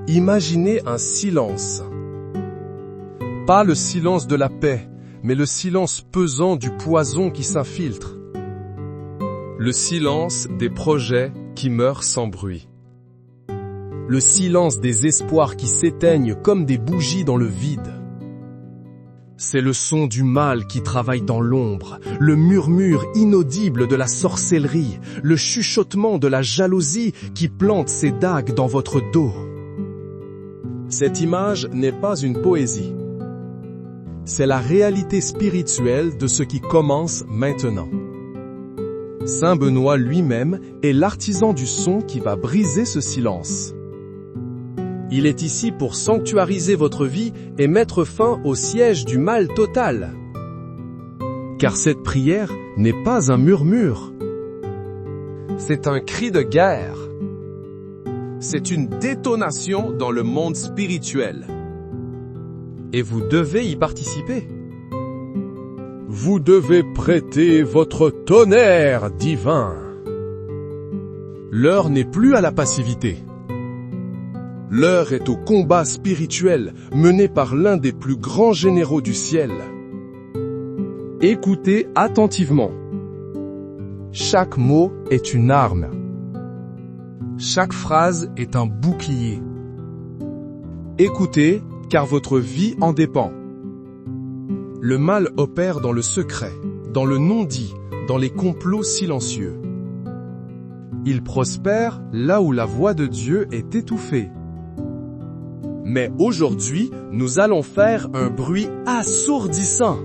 Imaginez un silence. Pas le silence de la paix, mais le silence pesant du poison qui s'infiltre. Le silence des projets qui meurent sans bruit. Le silence des espoirs qui s'éteignent comme des bougies dans le vide. C'est le son du mal qui travaille dans l'ombre, le murmure inaudible de la sorcellerie, le chuchotement de la jalousie qui plante ses dagues dans votre dos. Cette image n'est pas une poésie. C'est la réalité spirituelle de ce qui commence maintenant. Saint Benoît lui-même est l'artisan du son qui va briser ce silence. Il est ici pour sanctuariser votre vie et mettre fin au siège du mal total. Car cette prière n'est pas un murmure. C'est un cri de guerre. C'est une détonation dans le monde spirituel. Et vous devez y participer. Vous devez prêter votre tonnerre divin. L'heure n'est plus à la passivité. L'heure est au combat spirituel mené par l'un des plus grands généraux du ciel. Écoutez attentivement. Chaque mot est une arme. Chaque phrase est un bouclier. Écoutez, car votre vie en dépend. Le mal opère dans le secret, dans le non-dit, dans les complots silencieux. Il prospère là où la voix de Dieu est étouffée. Mais aujourd'hui, nous allons faire un bruit assourdissant.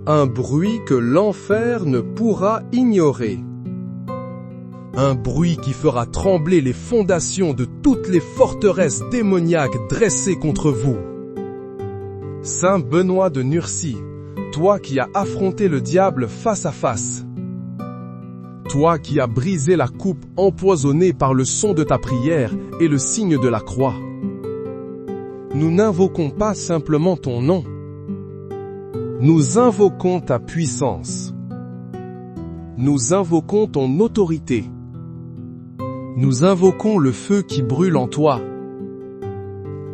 Un bruit que l'enfer ne pourra ignorer. Un bruit qui fera trembler les fondations de toutes les forteresses démoniaques dressées contre vous. Saint Benoît de Nursie, toi qui as affronté le diable face à face. Toi qui as brisé la coupe empoisonnée par le son de ta prière et le signe de la croix. Nous n'invoquons pas simplement ton nom. Nous invoquons ta puissance. Nous invoquons ton autorité. Nous invoquons le feu qui brûle en toi.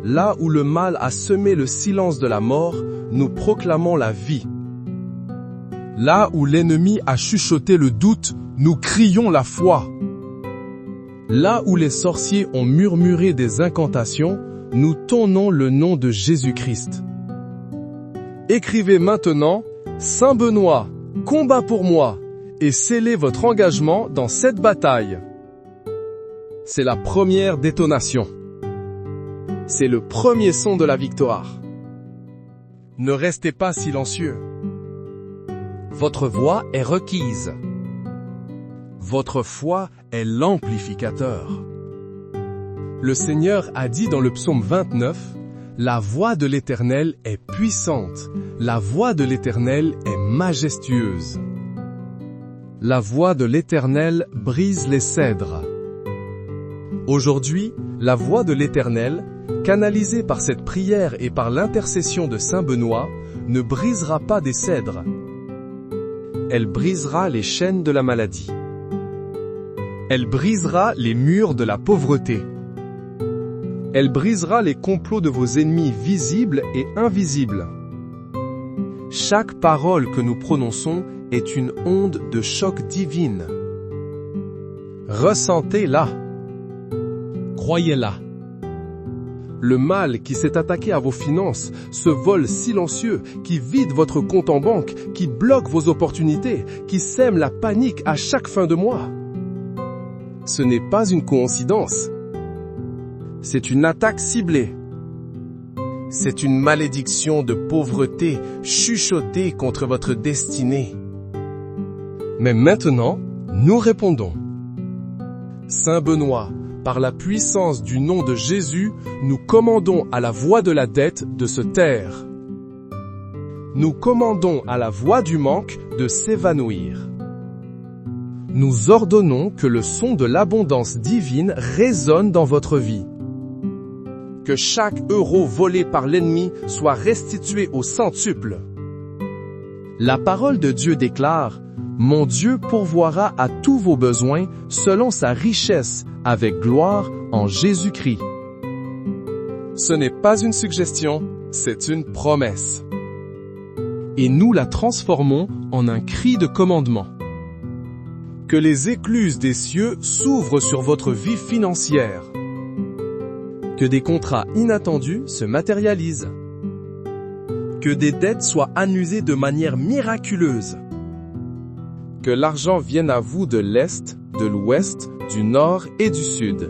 Là où le mal a semé le silence de la mort, nous proclamons la vie. Là où l'ennemi a chuchoté le doute, nous crions la foi. Là où les sorciers ont murmuré des incantations, nous tonnons le nom de Jésus-Christ. Écrivez maintenant « Saint Benoît, combat pour moi » et scellez votre engagement dans cette bataille. C'est la première détonation. C'est le premier son de la victoire. Ne restez pas silencieux. Votre voix est requise. Votre foi est l'amplificateur. Le Seigneur a dit dans le psaume 29, « La voix de l'Éternel est puissante, la voix de l'Éternel est majestueuse. » La voix de l'Éternel brise les cèdres. Aujourd'hui, la voix de l'Éternel, canalisée par cette prière et par l'intercession de Saint Benoît, ne brisera pas des cèdres. Elle brisera les chaînes de la maladie. Elle brisera les murs de la pauvreté. Elle brisera les complots de vos ennemis visibles et invisibles. Chaque parole que nous prononçons est une onde de choc divine. Ressentez-la. Croyez-la. Le mal qui s'est attaqué à vos finances, ce vol silencieux qui vide votre compte en banque, qui bloque vos opportunités, qui sème la panique à chaque fin de mois. Ce n'est pas une coïncidence. C'est une attaque ciblée. C'est une malédiction de pauvreté chuchotée contre votre destinée. Mais maintenant, nous répondons. Saint Benoît, par la puissance du nom de Jésus, nous commandons à la voix de la dette de se taire. Nous commandons à la voix du manque de s'évanouir. Nous ordonnons que le son de l'abondance divine résonne dans votre vie. Que chaque euro volé par l'ennemi soit restitué au centuple. La parole de Dieu déclare « Mon Dieu pourvoira à tous vos besoins selon sa richesse avec gloire en Jésus-Christ ». Ce n'est pas une suggestion, c'est une promesse. Et nous la transformons en un cri de commandement. Que les écluses des cieux s'ouvrent sur votre vie financière. Que des contrats inattendus se matérialisent. Que des dettes soient annulées de manière miraculeuse. Que l'argent vienne à vous de l'Est, de l'Ouest, du Nord et du Sud.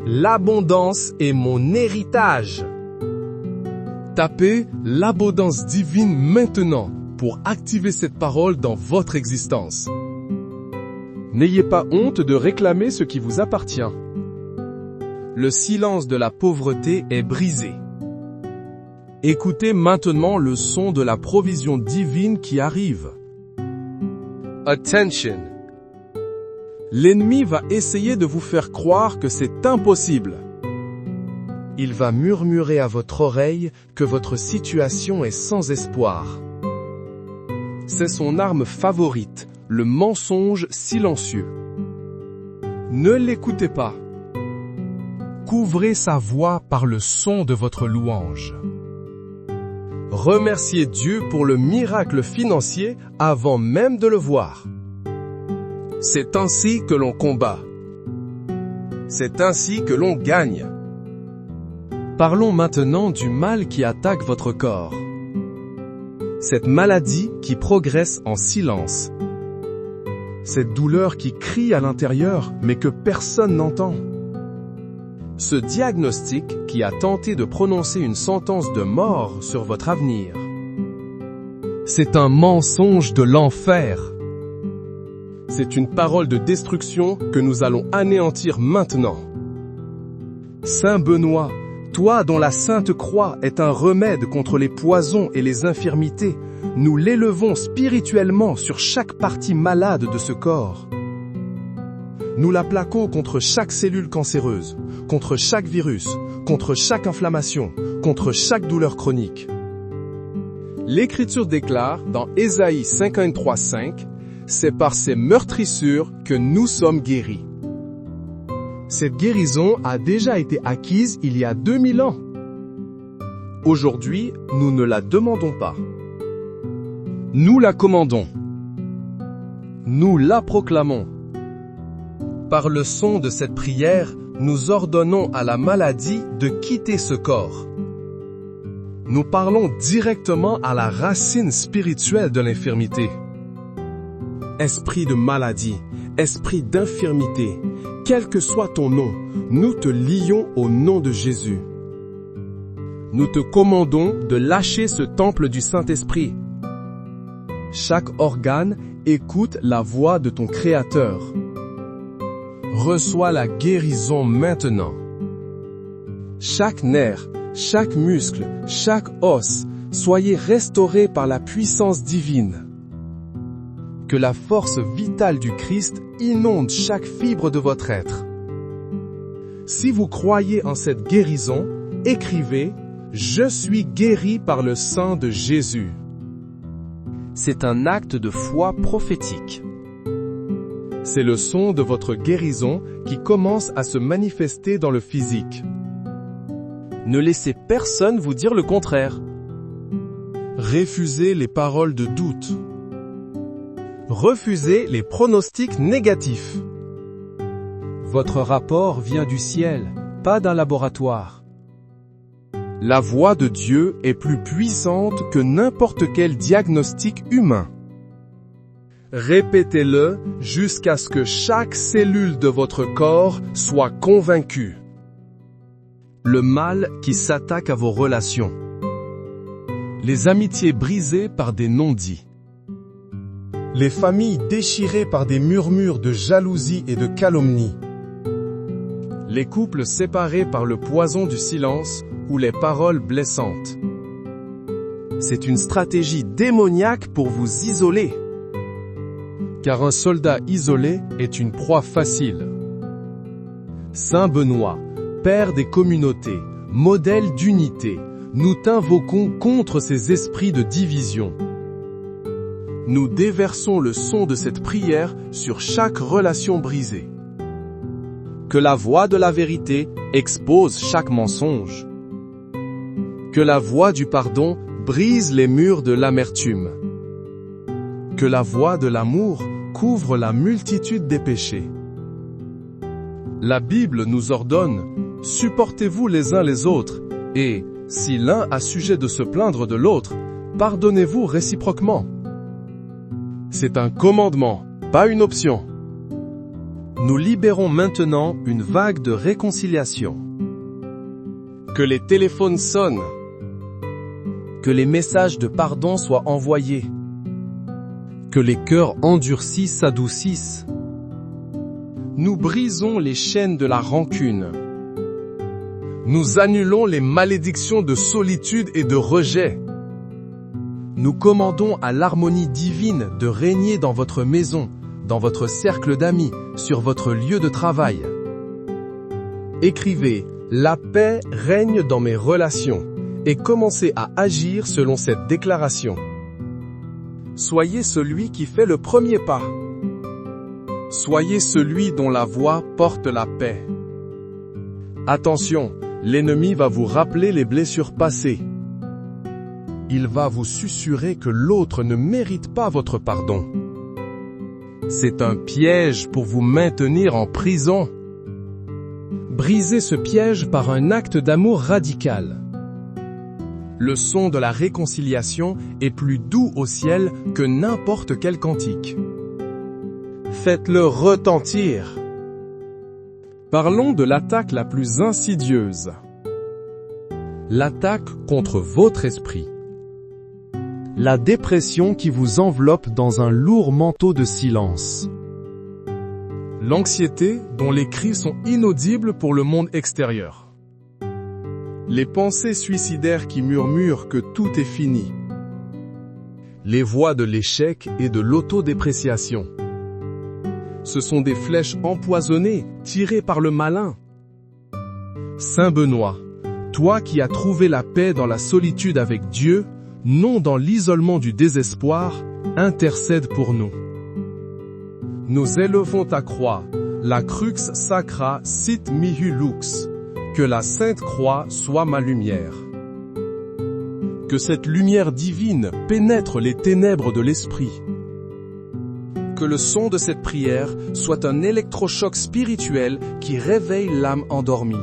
L'abondance est mon héritage. Tapez l'abondance divine maintenant pour activer cette parole dans votre existence. N'ayez pas honte de réclamer ce qui vous appartient. Le silence de la pauvreté est brisé. Écoutez maintenant le son de la provision divine qui arrive. Attention! L'ennemi va essayer de vous faire croire que c'est impossible. Il va murmurer à votre oreille que votre situation est sans espoir. C'est son arme favorite, le mensonge silencieux. Ne l'écoutez pas. Couvrez sa voix par le son de votre louange. Remerciez Dieu pour le miracle financier avant même de le voir. C'est ainsi que l'on combat. C'est ainsi que l'on gagne. Parlons maintenant du mal qui attaque votre corps. Cette maladie qui progresse en silence. Cette douleur qui crie à l'intérieur mais que personne n'entend. Ce diagnostic qui a tenté de prononcer une sentence de mort sur votre avenir. C'est un mensonge de l'enfer. C'est une parole de destruction que nous allons anéantir maintenant. Saint Benoît, toi dont la Sainte Croix est un remède contre les poisons et les infirmités, nous l'élevons spirituellement sur chaque partie malade de ce corps. Nous la plaquons contre chaque cellule cancéreuse, contre chaque virus, contre chaque inflammation, contre chaque douleur chronique. L'Écriture déclare dans Ésaïe 53:5, c'est par ces meurtrissures que nous sommes guéris. Cette guérison a déjà été acquise il y a 2000 ans. Aujourd'hui, nous ne la demandons pas. Nous la commandons. Nous la proclamons. Par le son de cette prière, nous ordonnons à la maladie de quitter ce corps. Nous parlons directement à la racine spirituelle de l'infirmité. Esprit de maladie, esprit d'infirmité, quel que soit ton nom, nous te lions au nom de Jésus. Nous te commandons de lâcher ce temple du Saint-Esprit. Chaque organe écoute la voix de ton Créateur. Reçois la guérison maintenant. Chaque nerf, chaque muscle, chaque os, soyez restaurés par la puissance divine. Que la force vitale du Christ inonde chaque fibre de votre être. Si vous croyez en cette guérison, écrivez « Je suis guéri par le sang de Jésus ». C'est un acte de foi prophétique. C'est le son de votre guérison qui commence à se manifester dans le physique. Ne laissez personne vous dire le contraire. Refusez les paroles de doute. Refusez les pronostics négatifs. Votre rapport vient du ciel, pas d'un laboratoire. La voix de Dieu est plus puissante que n'importe quel diagnostic humain. Répétez-le jusqu'à ce que chaque cellule de votre corps soit convaincue. Le mal qui s'attaque à vos relations. Les amitiés brisées par des non-dits. Les familles déchirées par des murmures de jalousie et de calomnie. Les couples séparés par le poison du silence ou les paroles blessantes. C'est une stratégie démoniaque pour vous isoler. Car un soldat isolé est une proie facile. Saint Benoît, Père des communautés, modèle d'unité, nous t'invoquons contre ces esprits de division. Nous déversons le son de cette prière sur chaque relation brisée. que la voix de la vérité expose chaque mensonge. Que la voix du pardon brise les murs de l'amertume. Que la voix de l'amour couvre la multitude des péchés. La Bible nous ordonne, supportez-vous les uns les autres, et, si l'un a sujet de se plaindre de l'autre, pardonnez-vous réciproquement. C'est un commandement, pas une option. Nous libérons maintenant une vague de réconciliation. Que les téléphones sonnent. Que les messages de pardon soient envoyés. Que les cœurs endurcis s'adoucissent. Nous brisons les chaînes de la rancune. Nous annulons les malédictions de solitude et de rejet. Nous commandons à l'harmonie divine de régner dans votre maison, dans votre cercle d'amis, sur votre lieu de travail. Écrivez « La paix règne dans mes relations » et commencez à agir selon cette déclaration. Soyez celui qui fait le premier pas. Soyez celui dont la voix porte la paix. Attention, l'ennemi va vous rappeler les blessures passées. Il va vous susurrer que l'autre ne mérite pas votre pardon. C'est un piège pour vous maintenir en prison. Brisez ce piège par un acte d'amour radical. Le son de la réconciliation est plus doux au ciel que n'importe quel cantique. Faites-le retentir. Parlons de l'attaque la plus insidieuse. L'attaque contre votre esprit. La dépression qui vous enveloppe dans un lourd manteau de silence. L'anxiété dont les cris sont inaudibles pour le monde extérieur. Les pensées suicidaires qui murmurent que tout est fini. Les voix de l'échec et de l'autodépréciation. Ce sont des flèches empoisonnées tirées par le malin. Saint Benoît, toi qui as trouvé la paix dans la solitude avec Dieu, non dans l'isolement du désespoir, intercède pour nous. Nous élevons ta croix, la crux sacra sit mihi lux, que la sainte croix soit ma lumière. Que cette lumière divine pénètre les ténèbres de l'esprit. Que le son de cette prière soit un électrochoc spirituel qui réveille l'âme endormie.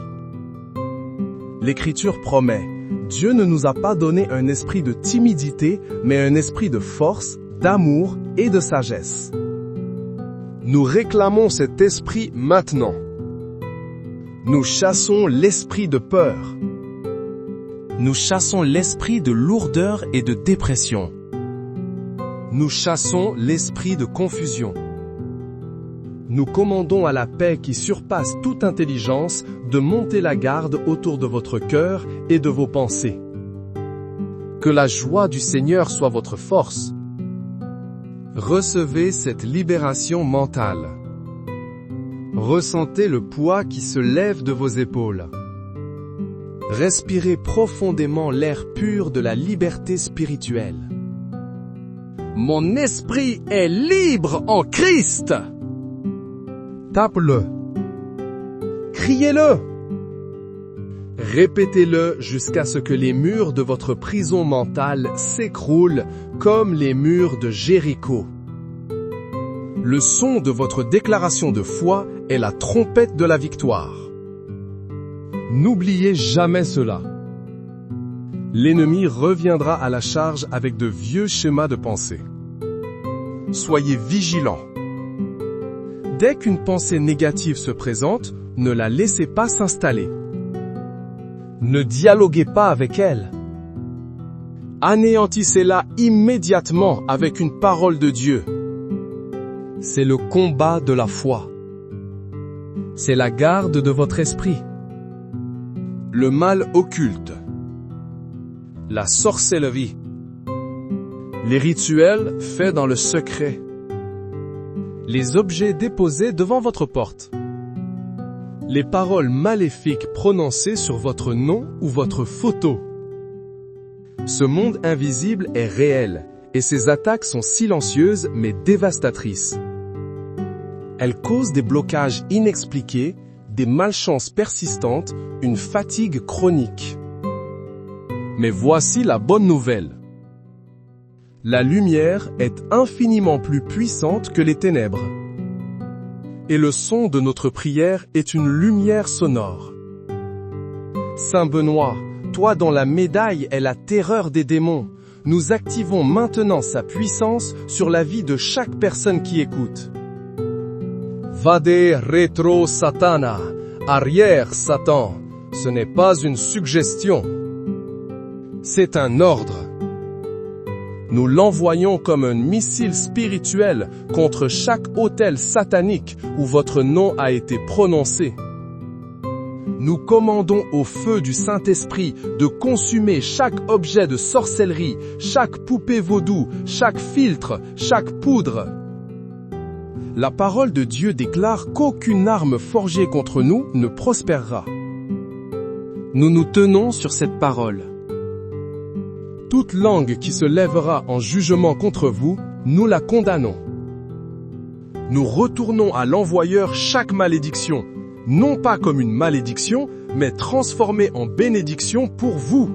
L'Écriture promet, Dieu ne nous a pas donné un esprit de timidité, mais un esprit de force, d'amour et de sagesse. Nous réclamons cet esprit maintenant. Nous chassons l'esprit de peur. Nous chassons l'esprit de lourdeur et de dépression. Nous chassons l'esprit de confusion. Nous commandons à la paix qui surpasse toute intelligence de monter la garde autour de votre cœur et de vos pensées. Que la joie du Seigneur soit votre force. Recevez cette libération mentale. Ressentez le poids qui se lève de vos épaules. Respirez profondément l'air pur de la liberté spirituelle. Mon esprit est libre en Christ. Tape-le. Criez-le. Répétez-le jusqu'à ce que les murs de votre prison mentale s'écroulent comme les murs de Jéricho. Le son de votre déclaration de foi est la trompette de la victoire. N'oubliez jamais cela. L'ennemi reviendra à la charge avec de vieux schémas de pensée. Soyez vigilants. Dès qu'une pensée négative se présente, ne la laissez pas s'installer. Ne dialoguez pas avec elle. Anéantissez-la immédiatement avec une parole de Dieu. C'est le combat de la foi. C'est la garde de votre esprit. Le mal occulte. La sorcellerie. Les rituels faits dans le secret. Les objets déposés devant votre porte. Les paroles maléfiques prononcées sur votre nom ou votre photo. Ce monde invisible est réel et ses attaques sont silencieuses mais dévastatrices. Elles causent des blocages inexpliqués, des malchances persistantes, une fatigue chronique. Mais voici la bonne nouvelle. La lumière est infiniment plus puissante que les ténèbres. Et le son de notre prière est une lumière sonore. Saint Benoît, toi dont la médaille est la terreur des démons, nous activons maintenant sa puissance sur la vie de chaque personne qui écoute. Vade retro Satana, arrière Satan, ce n'est pas une suggestion. C'est un ordre. Nous l'envoyons comme un missile spirituel contre chaque autel satanique où votre nom a été prononcé. Nous commandons au feu du Saint-Esprit de consumer chaque objet de sorcellerie, chaque poupée vaudou, chaque filtre, chaque poudre. La parole de Dieu déclare qu'aucune arme forgée contre nous ne prospérera. Nous nous tenons sur cette parole. Toute langue qui se lèvera en jugement contre vous, nous la condamnons. Nous retournons à l'envoyeur chaque malédiction, non pas comme une malédiction, mais transformée en bénédiction pour vous.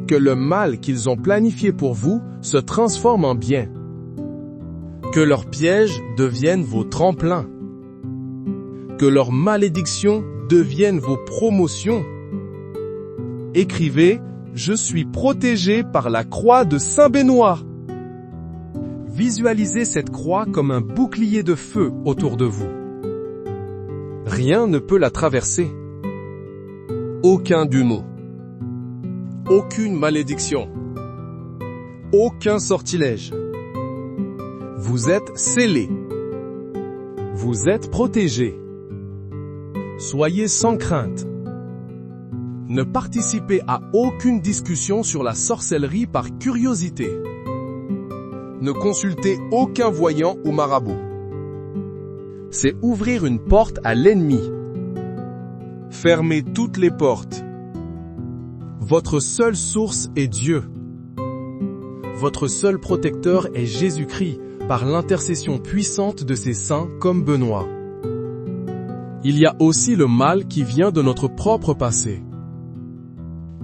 Que le mal qu'ils ont planifié pour vous se transforme en bien. Que leurs pièges deviennent vos tremplins. Que leurs malédictions deviennent vos promotions. Écrivez « Je suis protégé par la croix de Saint Benoît ». Visualisez cette croix comme un bouclier de feu autour de vous. Rien ne peut la traverser. Aucun démon. Aucune malédiction. Aucun sortilège. Vous êtes scellés. Vous êtes protégés. Soyez sans crainte. Ne participez à aucune discussion sur la sorcellerie par curiosité. Ne consultez aucun voyant ou marabout. C'est ouvrir une porte à l'ennemi. Fermez toutes les portes. Votre seule source est Dieu. Votre seul protecteur est Jésus-Christ, par l'intercession puissante de ses saints comme Benoît. Il y a aussi le mal qui vient de notre propre passé.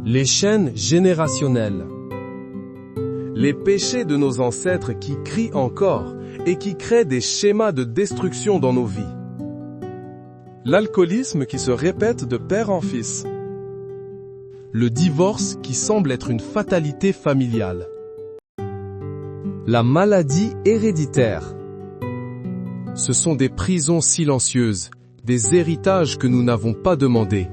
Les chaînes générationnelles. Les péchés de nos ancêtres qui crient encore et qui créent des schémas de destruction dans nos vies. L'alcoolisme qui se répète de père en fils. Le divorce qui semble être une fatalité familiale. La maladie héréditaire. Ce sont des prisons silencieuses, des héritages que nous n'avons pas demandés.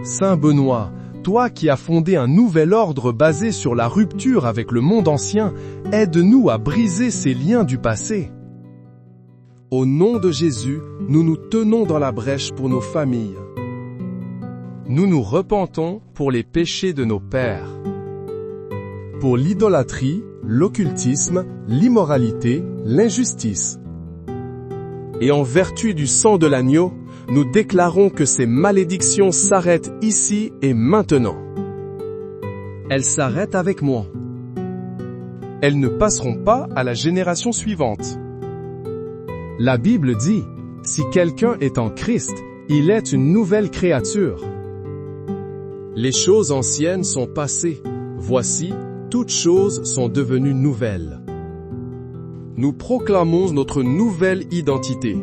Saint Benoît, toi qui as fondé un nouvel ordre basé sur la rupture avec le monde ancien, aide-nous à briser ces liens du passé. Au nom de Jésus, nous nous tenons dans la brèche pour nos familles. Nous nous repentons pour les péchés de nos pères. Pour l'idolâtrie, l'occultisme, l'immoralité, l'injustice. Et en vertu du sang de l'agneau, nous déclarons que ces malédictions s'arrêtent ici et maintenant. Elles s'arrêtent avec moi. Elles ne passeront pas à la génération suivante. La Bible dit, si quelqu'un est en Christ, il est une nouvelle créature. Les choses anciennes sont passées. Voici, toutes choses sont devenues nouvelles. Nous proclamons notre nouvelle identité.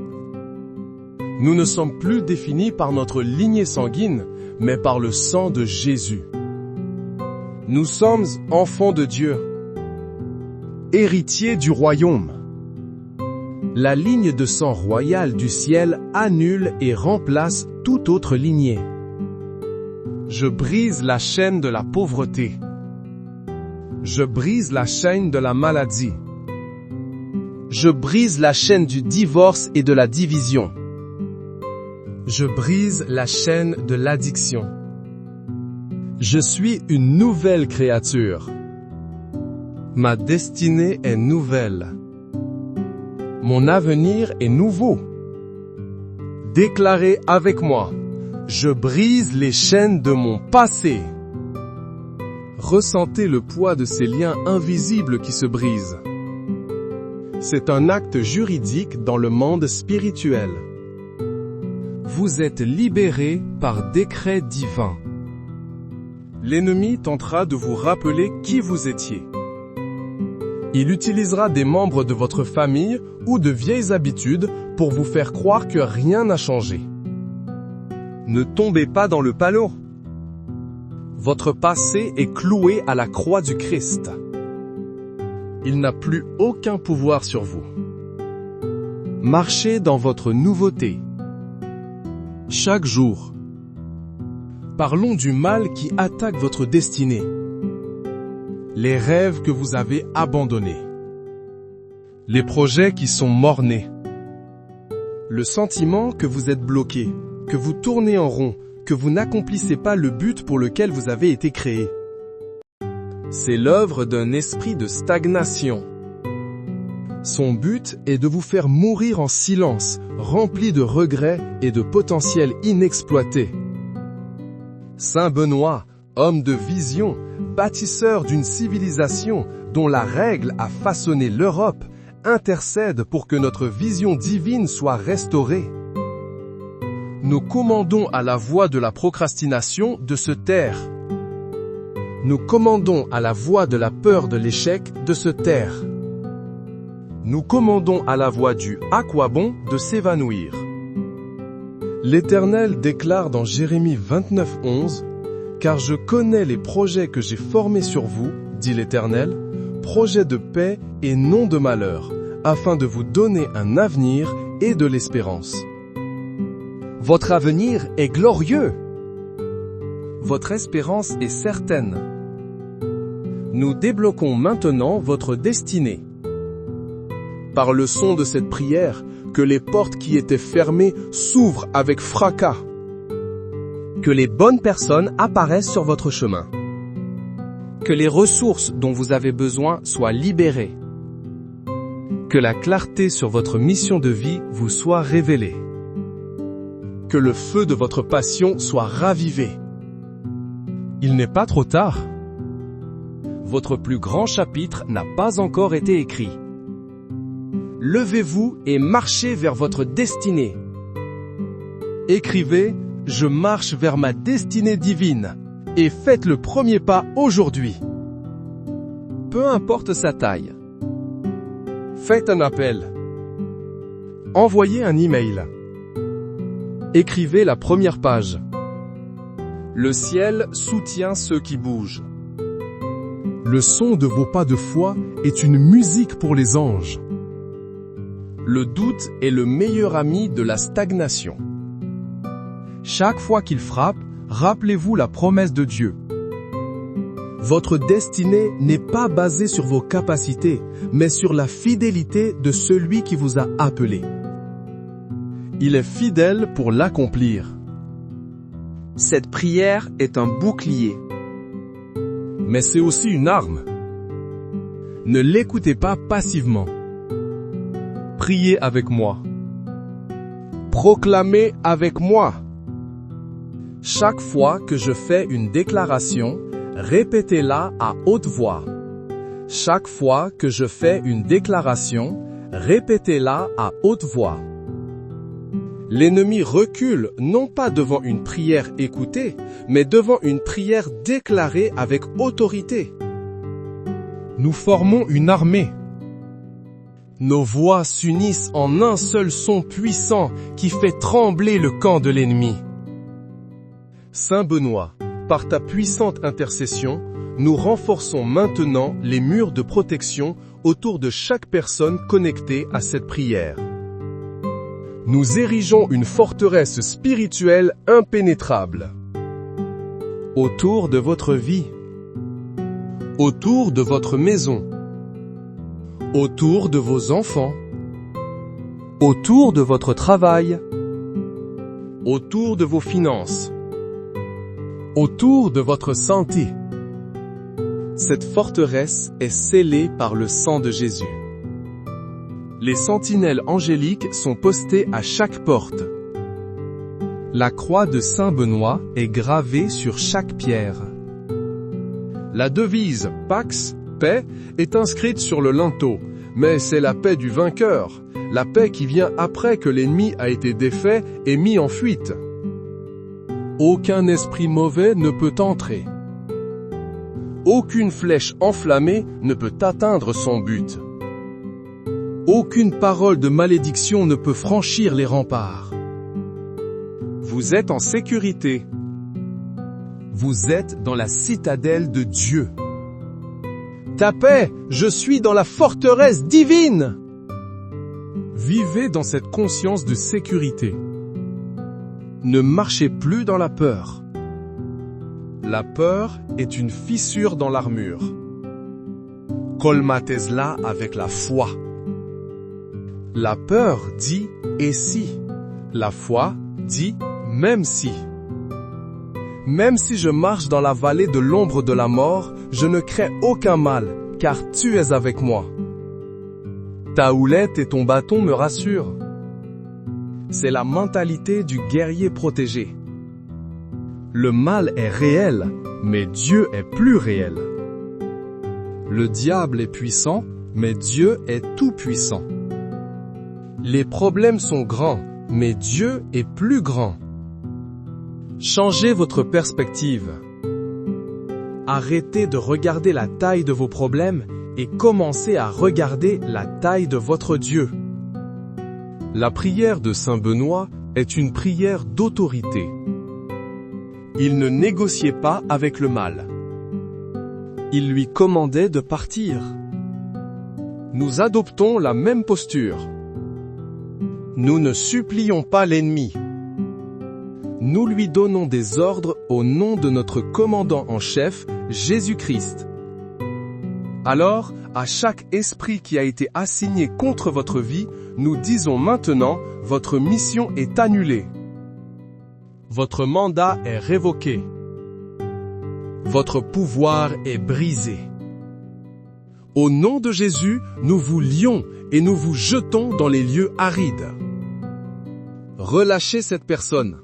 Nous ne sommes plus définis par notre lignée sanguine, mais par le sang de Jésus. Nous sommes enfants de Dieu, héritiers du royaume. La ligne de sang royal du ciel annule et remplace toute autre lignée. Je brise la chaîne de la pauvreté. Je brise la chaîne de la maladie. Je brise la chaîne du divorce et de la division. Je brise la chaîne de l'addiction. Je suis une nouvelle créature. Ma destinée est nouvelle. Mon avenir est nouveau. Déclarez avec moi, je brise les chaînes de mon passé. Ressentez le poids de ces liens invisibles qui se brisent. C'est un acte juridique dans le monde spirituel. Vous êtes libérés par décret divin. L'ennemi tentera de vous rappeler qui vous étiez. Il utilisera des membres de votre famille ou de vieilles habitudes pour vous faire croire que rien n'a changé. Ne tombez pas dans le panneau. Votre passé est cloué à la croix du Christ. Il n'a plus aucun pouvoir sur vous. Marchez dans votre nouveauté. Chaque jour, parlons du mal qui attaque votre destinée. Les rêves que vous avez abandonnés. Les projets qui sont mort-nés. Le sentiment que vous êtes bloqué, que vous tournez en rond, que vous n'accomplissez pas le but pour lequel vous avez été créé. C'est l'œuvre d'un esprit de stagnation. Son but est de vous faire mourir en silence, rempli de regrets et de potentiel inexploité. Saint Benoît, homme de vision, bâtisseur d'une civilisation dont la règle a façonné l'Europe, intercède pour que notre vision divine soit restaurée. Nous commandons à la voix de la procrastination de se taire. Nous commandons à la voix de la peur de l'échec de se taire. Nous commandons à la voix du « à quoi bon » de s'évanouir. L'Éternel déclare dans Jérémie 29:11 « Car je connais les projets que j'ai formés sur vous, dit l'Éternel, projets de paix et non de malheur, afin de vous donner un avenir et de l'espérance. » Votre avenir est glorieux. Votre espérance est certaine. Nous débloquons maintenant votre destinée. Par le son de cette prière, que les portes qui étaient fermées s'ouvrent avec fracas. Que les bonnes personnes apparaissent sur votre chemin. Que les ressources dont vous avez besoin soient libérées. Que la clarté sur votre mission de vie vous soit révélée. Que le feu de votre passion soit ravivé. Il n'est pas trop tard. Votre plus grand chapitre n'a pas encore été écrit. Levez-vous et marchez vers votre destinée. Écrivez « Je marche vers ma destinée divine » et faites le premier pas aujourd'hui. Peu importe sa taille. Faites un appel. Envoyez un email. Écrivez la première page. Le ciel soutient ceux qui bougent. Le son de vos pas de foi est une musique pour les anges. Le doute est le meilleur ami de la stagnation. Chaque fois qu'il frappe, rappelez-vous la promesse de Dieu. Votre destinée n'est pas basée sur vos capacités, mais sur la fidélité de celui qui vous a appelé. Il est fidèle pour l'accomplir. Cette prière est un bouclier. Mais c'est aussi une arme. Ne l'écoutez pas passivement. Priez avec moi. Proclamez avec moi. Chaque fois que je fais une déclaration, répétez-la à haute voix. Chaque fois que je fais une déclaration, répétez-la à haute voix. L'ennemi recule non pas devant une prière écoutée, mais devant une prière déclarée avec autorité. Nous formons une armée. Nos voix s'unissent en un seul son puissant qui fait trembler le camp de l'ennemi. Saint Benoît, par ta puissante intercession, nous renforçons maintenant les murs de protection autour de chaque personne connectée à cette prière. Nous érigeons une forteresse spirituelle impénétrable. Autour de votre vie. Autour de votre maison. Autour de vos enfants. Autour de votre travail. Autour de vos finances. Autour de votre santé. Cette forteresse est scellée par le sang de Jésus. Les sentinelles angéliques sont postées à chaque porte. La croix de Saint Benoît est gravée sur chaque pierre. La devise « Pax, paix » est inscrite sur le linteau, mais c'est la paix du vainqueur, la paix qui vient après que l'ennemi a été défait et mis en fuite. Aucun esprit mauvais ne peut entrer. Aucune flèche enflammée ne peut atteindre son but. Aucune parole de malédiction ne peut franchir les remparts. Vous êtes en sécurité. Vous êtes dans la citadelle de Dieu. Ta paix, je suis dans la forteresse divine. Vivez dans cette conscience de sécurité. Ne marchez plus dans la peur. La peur est une fissure dans l'armure. Colmatez-la avec la foi. La peur dit « et si ». La foi dit « même si ». Même si je marche dans la vallée de l'ombre de la mort, je ne crains aucun mal, car tu es avec moi. Ta houlette et ton bâton me rassurent. C'est la mentalité du guerrier protégé. Le mal est réel, mais Dieu est plus réel. Le diable est puissant, mais Dieu est tout-puissant. Les problèmes sont grands, mais Dieu est plus grand. Changez votre perspective. Arrêtez de regarder la taille de vos problèmes et commencez à regarder la taille de votre Dieu. La prière de Saint Benoît est une prière d'autorité. Il ne négociait pas avec le mal. Il lui commandait de partir. Nous adoptons la même posture. Nous ne supplions pas l'ennemi. Nous lui donnons des ordres au nom de notre commandant en chef, Jésus-Christ. Alors, à chaque esprit qui a été assigné contre votre vie, nous disons maintenant, votre mission est annulée. Votre mandat est révoqué. Votre pouvoir est brisé. Au nom de Jésus, nous vous lions et nous vous jetons dans les lieux arides. Relâchez cette personne.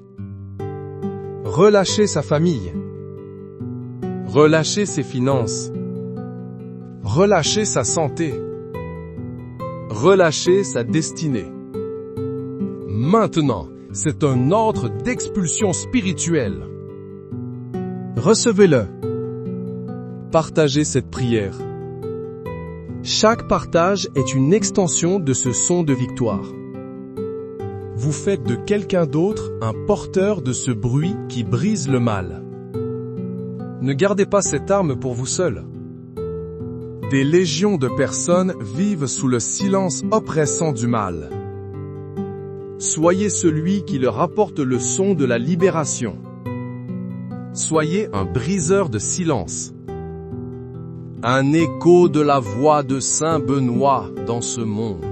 Relâchez sa famille. Relâchez ses finances. Relâchez sa santé. Relâchez sa destinée. Maintenant, c'est un ordre d'expulsion spirituelle. Recevez-le. Partagez cette prière. Chaque partage est une extension de ce son de victoire. Vous faites de quelqu'un d'autre un porteur de ce bruit qui brise le mal. Ne gardez pas cette arme pour vous seul. Des légions de personnes vivent sous le silence oppressant du mal. Soyez celui qui leur apporte le son de la libération. Soyez un briseur de silence. Un écho de la voix de Saint Benoît dans ce monde.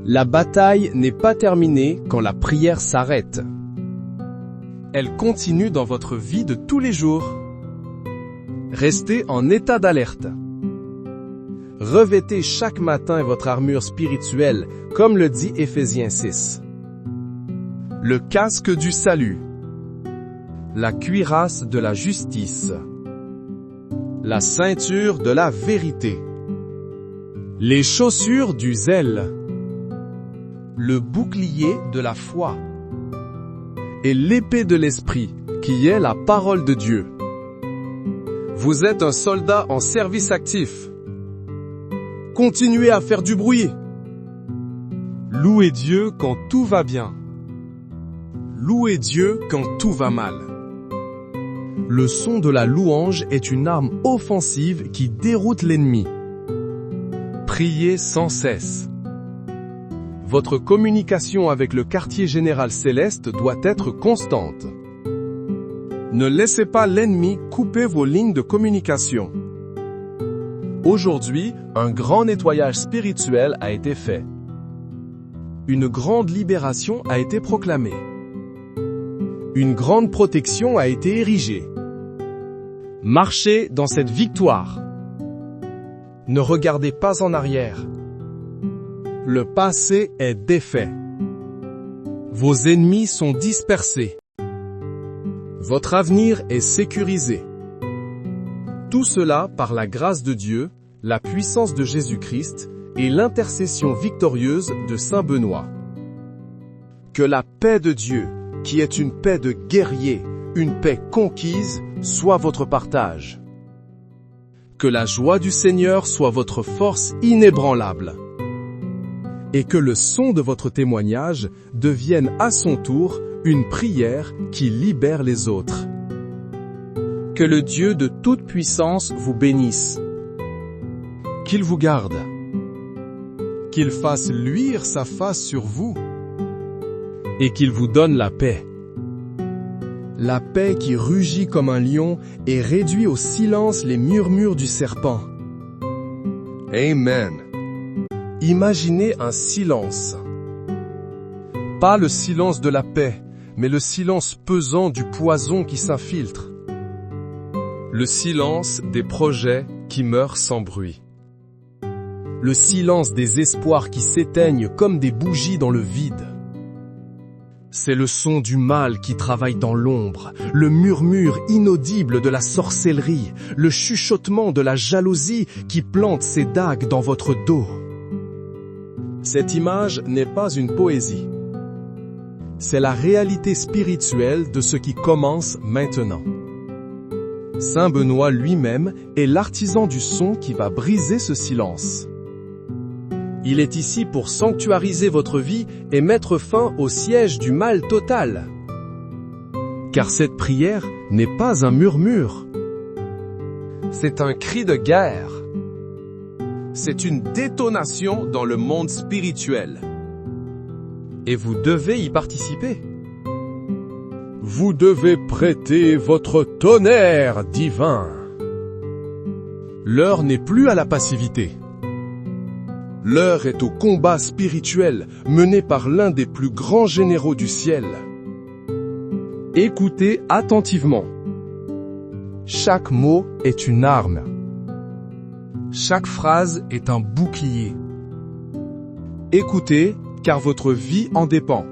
La bataille n'est pas terminée quand la prière s'arrête. Elle continue dans votre vie de tous les jours. Restez en état d'alerte. Revêtez chaque matin votre armure spirituelle, comme le dit Éphésiens 6. Le casque du salut. La cuirasse de la justice. La ceinture de la vérité. Les chaussures du zèle. Le bouclier de la foi. Et l'épée de l'esprit, qui est la parole de Dieu. Vous êtes un soldat en service actif. Continuez à faire du bruit. Louez Dieu quand tout va bien. Louez Dieu quand tout va mal. Le son de la louange est une arme offensive qui déroute l'ennemi. Priez sans cesse. Votre communication avec le quartier général céleste doit être constante. Ne laissez pas l'ennemi couper vos lignes de communication. Aujourd'hui, un grand nettoyage spirituel a été fait. Une grande libération a été proclamée. Une grande protection a été érigée. Marchez dans cette victoire. Ne regardez pas en arrière. Le passé est défait. Vos ennemis sont dispersés. Votre avenir est sécurisé. Tout cela par la grâce de Dieu, la puissance de Jésus-Christ et l'intercession victorieuse de Saint Benoît. Que la paix de Dieu, qui est une paix de guerrier, une paix conquise, soit votre partage. Que la joie du Seigneur soit votre force inébranlable. Et que le son de votre témoignage devienne à son tour une prière qui libère les autres. Que le Dieu de toute puissance vous bénisse. Qu'il vous garde. Qu'il fasse luire sa face sur vous. Et qu'il vous donne la paix. La paix qui rugit comme un lion et réduit au silence les murmures du serpent. Amen. Imaginez un silence. Pas le silence de la paix, mais le silence pesant du poison qui s'infiltre. Le silence des projets qui meurent sans bruit. Le silence des espoirs qui s'éteignent comme des bougies dans le vide. C'est le son du mal qui travaille dans l'ombre, le murmure inaudible de la sorcellerie, le chuchotement de la jalousie qui plante ses dagues dans votre dos. Cette image n'est pas une poésie. C'est la réalité spirituelle de ce qui commence maintenant. Saint Benoît lui-même est l'artisan du son qui va briser ce silence. Il est ici pour sanctuariser votre vie et mettre fin au siège du mal total. Car cette prière n'est pas un murmure. C'est un cri de guerre. C'est une détonation dans le monde spirituel. Et vous devez y participer. Vous devez prêter votre tonnerre divin. L'heure n'est plus à la passivité. L'heure est au combat spirituel mené par l'un des plus grands généraux du ciel. Écoutez attentivement. Chaque mot est une arme. Chaque phrase est un bouclier. Écoutez, car votre vie en dépend.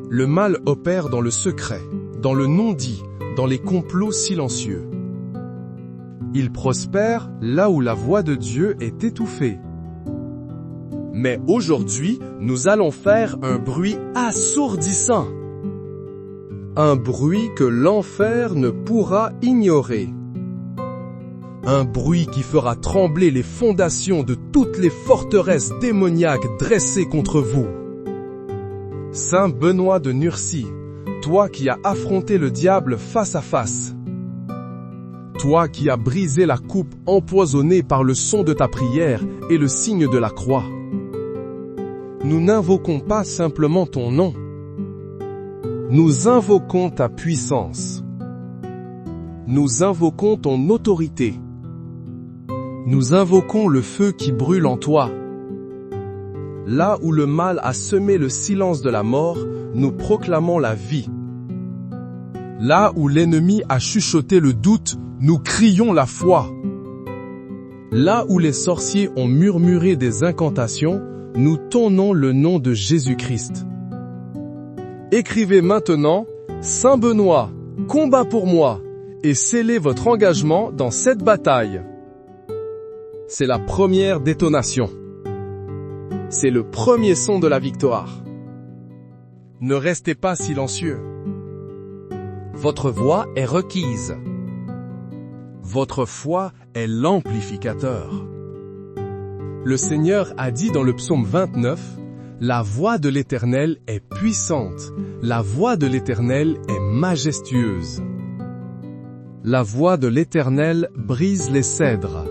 Le mal opère dans le secret, dans le non-dit, dans les complots silencieux. Il prospère là où la voix de Dieu est étouffée. Mais aujourd'hui, nous allons faire un bruit assourdissant. Un bruit que l'enfer ne pourra ignorer. Un bruit qui fera trembler les fondations de toutes les forteresses démoniaques dressées contre vous. Saint Benoît de Nursie, toi qui as affronté le diable face à face. Toi qui as brisé la coupe empoisonnée par le son de ta prière et le signe de la croix. Nous n'invoquons pas simplement ton nom. Nous invoquons ta puissance. Nous invoquons ton autorité. Nous invoquons le feu qui brûle en toi. Là où le mal a semé le silence de la mort, nous proclamons la vie. Là où l'ennemi a chuchoté le doute, nous crions la foi. Là où les sorciers ont murmuré des incantations, nous tonnons le nom de Jésus-Christ. Écrivez maintenant « Saint Benoît, combat pour moi » et scellez votre engagement dans cette bataille. C'est la première détonation. C'est le premier son de la victoire. Ne restez pas silencieux. Votre voix est requise. Votre foi est l'amplificateur. Le Seigneur a dit dans le psaume 29, « La voix de l'Éternel est puissante, la voix de l'Éternel est majestueuse. » La voix de l'Éternel brise les cèdres.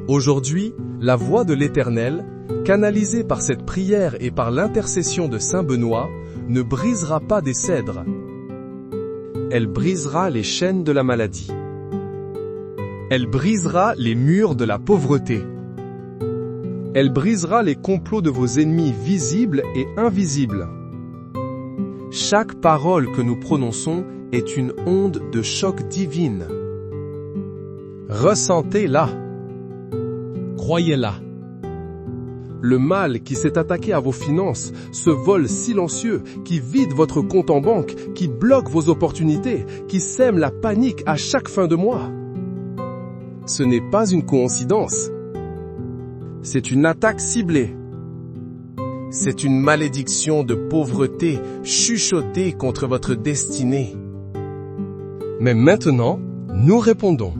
Aujourd'hui, la voix de l'Éternel, canalisée par cette prière et par l'intercession de Saint Benoît, ne brisera pas des cèdres. Elle brisera les chaînes de la maladie. Elle brisera les murs de la pauvreté. Elle brisera les complots de vos ennemis visibles et invisibles. Chaque parole que nous prononçons est une onde de choc divine. Ressentez-la. Croyez-la. Le mal qui s'est attaqué à vos finances, ce vol silencieux qui vide votre compte en banque, qui bloque vos opportunités, qui sème la panique à chaque fin de mois. Ce n'est pas une coïncidence. C'est une attaque ciblée. C'est une malédiction de pauvreté chuchotée contre votre destinée. Mais maintenant, nous répondons.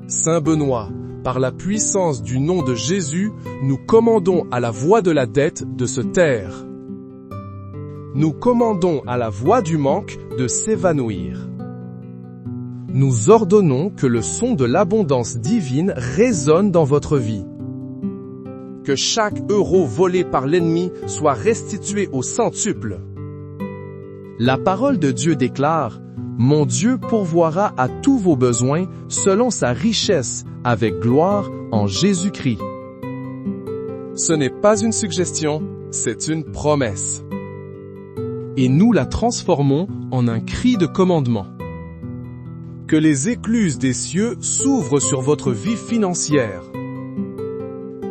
Saint Benoît, par la puissance du nom de Jésus, nous commandons à la voix de la dette de se taire. Nous commandons à la voix du manque de s'évanouir. Nous ordonnons que le son de l'abondance divine résonne dans votre vie. Que chaque euro volé par l'ennemi soit restitué au centuple. La parole de Dieu déclare: « Mon Dieu pourvoira à tous vos besoins selon sa richesse avec gloire en Jésus-Christ. » Ce n'est pas une suggestion, c'est une promesse. Et nous la transformons en un cri de commandement. Que les écluses des cieux s'ouvrent sur votre vie financière.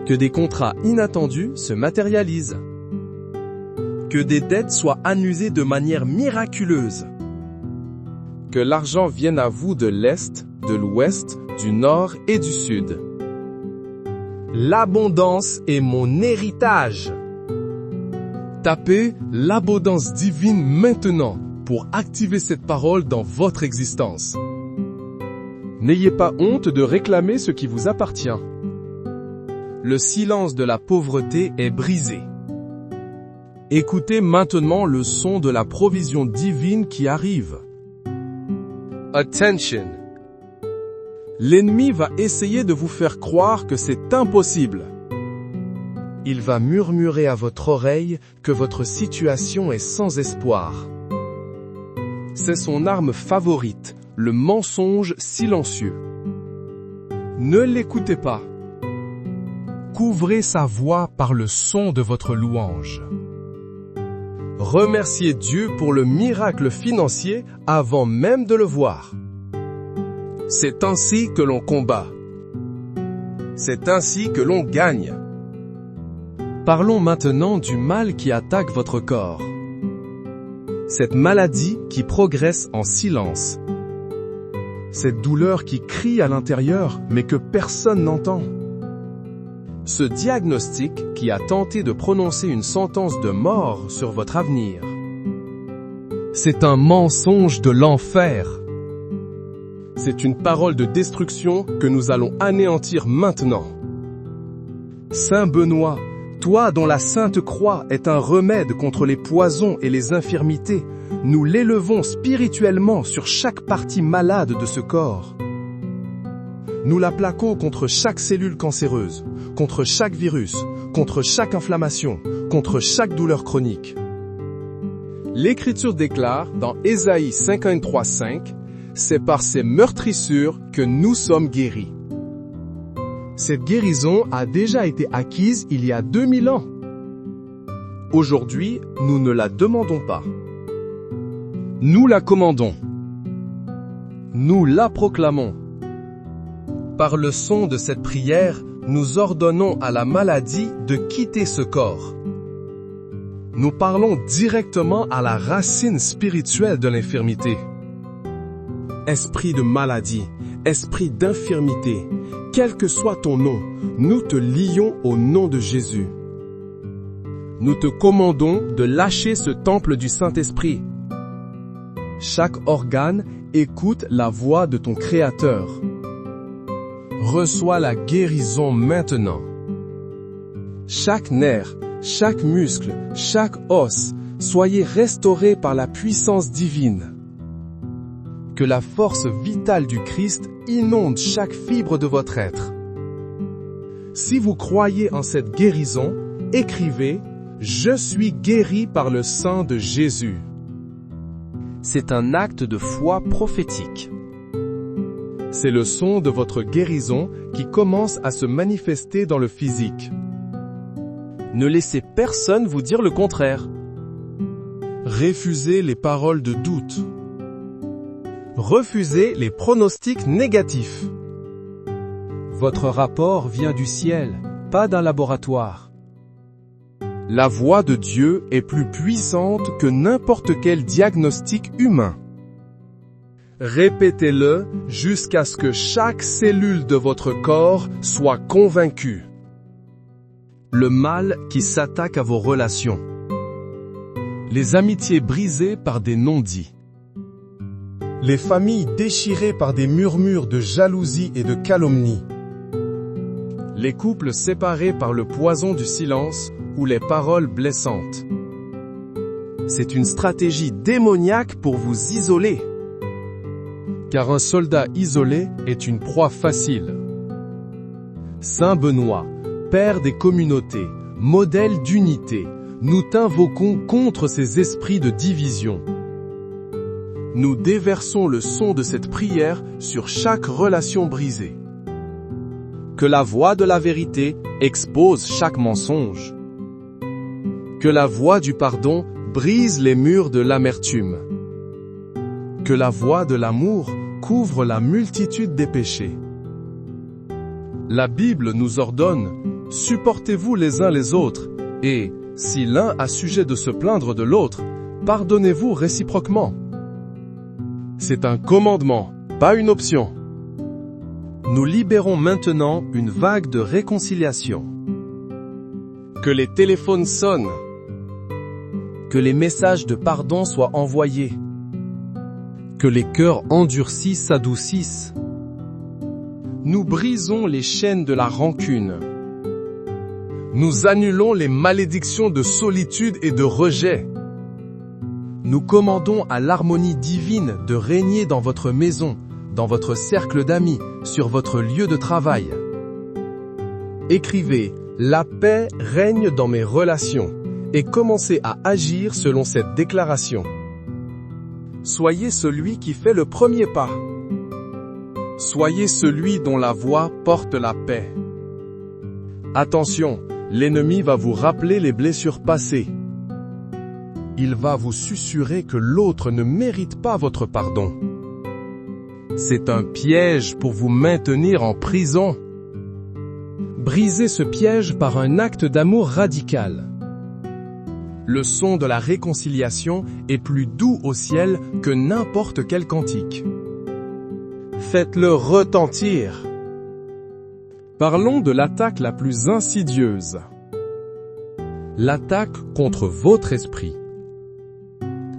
Que des contrats inattendus se matérialisent. Que des dettes soient annulées de manière miraculeuse. Que l'argent vienne à vous de l'Est, de l'Ouest, du Nord et du Sud. L'abondance est mon héritage. Tapez l'abondance divine maintenant pour activer cette parole dans votre existence. N'ayez pas honte de réclamer ce qui vous appartient. Le silence de la pauvreté est brisé. Écoutez maintenant le son de la provision divine qui arrive. Attention! L'ennemi va essayer de vous faire croire que c'est impossible. Il va murmurer à votre oreille que votre situation est sans espoir. C'est son arme favorite, le mensonge silencieux. Ne l'écoutez pas. Couvrez sa voix par le son de votre louange. Remerciez Dieu pour le miracle financier avant même de le voir. C'est ainsi que l'on combat. C'est ainsi que l'on gagne. Parlons maintenant du mal qui attaque votre corps. Cette maladie qui progresse en silence. Cette douleur qui crie à l'intérieur mais que personne n'entend. Ce diagnostic qui a tenté de prononcer une sentence de mort sur votre avenir. C'est un mensonge de l'enfer. C'est une parole de destruction que nous allons anéantir maintenant. Saint Benoît, toi dont la Sainte Croix est un remède contre les poisons et les infirmités, nous l'élevons spirituellement sur chaque partie malade de ce corps. Nous la plaquons contre chaque cellule cancéreuse, contre chaque virus, contre chaque inflammation, contre chaque douleur chronique. L'Écriture déclare dans Ésaïe 53:5, « C'est par ces meurtrissures que nous sommes guéris. » Cette guérison a déjà été acquise il y a 2000 ans. Aujourd'hui, nous ne la demandons pas. Nous la commandons. Nous la proclamons. Par le son de cette prière, nous ordonnons à la maladie de quitter ce corps. Nous parlons directement à la racine spirituelle de l'infirmité. Esprit de maladie, esprit d'infirmité, quel que soit ton nom, nous te lions au nom de Jésus. Nous te commandons de lâcher ce temple du Saint-Esprit. Chaque organe écoute la voix de ton Créateur. Reçois la guérison maintenant. Chaque nerf, chaque muscle, chaque os, soyez restaurés par la puissance divine. Que la force vitale du Christ inonde chaque fibre de votre être. Si vous croyez en cette guérison, écrivez « Je suis guéri par le sang de Jésus ». C'est un acte de foi prophétique. C'est le son de votre guérison qui commence à se manifester dans le physique. Ne laissez personne vous dire le contraire. Refusez les paroles de doute. Refusez les pronostics négatifs. Votre rapport vient du ciel, pas d'un laboratoire. La voix de Dieu est plus puissante que n'importe quel diagnostic humain. Répétez-le jusqu'à ce que chaque cellule de votre corps soit convaincue. le mal qui s'attaque à vos relations. Les amitiés brisées par des non-dits. Les familles déchirées par des murmures de jalousie et de calomnie. Les couples séparés par le poison du silence ou les paroles blessantes. C'est une stratégie démoniaque pour vous isoler. Car un soldat isolé est une proie facile. Saint Benoît, Père des communautés, modèle d'unité, nous t'invoquons contre ces esprits de division. Nous déversons le son de cette prière sur chaque relation brisée. Que la voix de la vérité expose chaque mensonge. Que la voix du pardon brise les murs de l'amertume. Que la voix de l'amour couvre la multitude des péchés. La Bible nous ordonne, supportez-vous les uns les autres, et, si l'un a sujet de se plaindre de l'autre, pardonnez-vous réciproquement. C'est un commandement, pas une option. Nous libérons maintenant une vague de réconciliation. Que les téléphones sonnent. Que les messages de pardon soient envoyés. Que les cœurs endurcis s'adoucissent. Nous brisons les chaînes de la rancune. Nous annulons les malédictions de solitude et de rejet. Nous commandons à l'harmonie divine de régner dans votre maison, dans votre cercle d'amis, sur votre lieu de travail. Écrivez « La paix règne dans mes relations » et commencez à agir selon cette déclaration. Soyez celui qui fait le premier pas. Soyez celui dont la voix porte la paix. Attention, l'ennemi va vous rappeler les blessures passées. Il va vous susurrer que l'autre ne mérite pas votre pardon. C'est un piège pour vous maintenir en prison. Brisez ce piège par un acte d'amour radical. Le son de la réconciliation est plus doux au ciel que n'importe quel cantique. Faites-le retentir. Parlons de l'attaque la plus insidieuse. L'attaque contre votre esprit.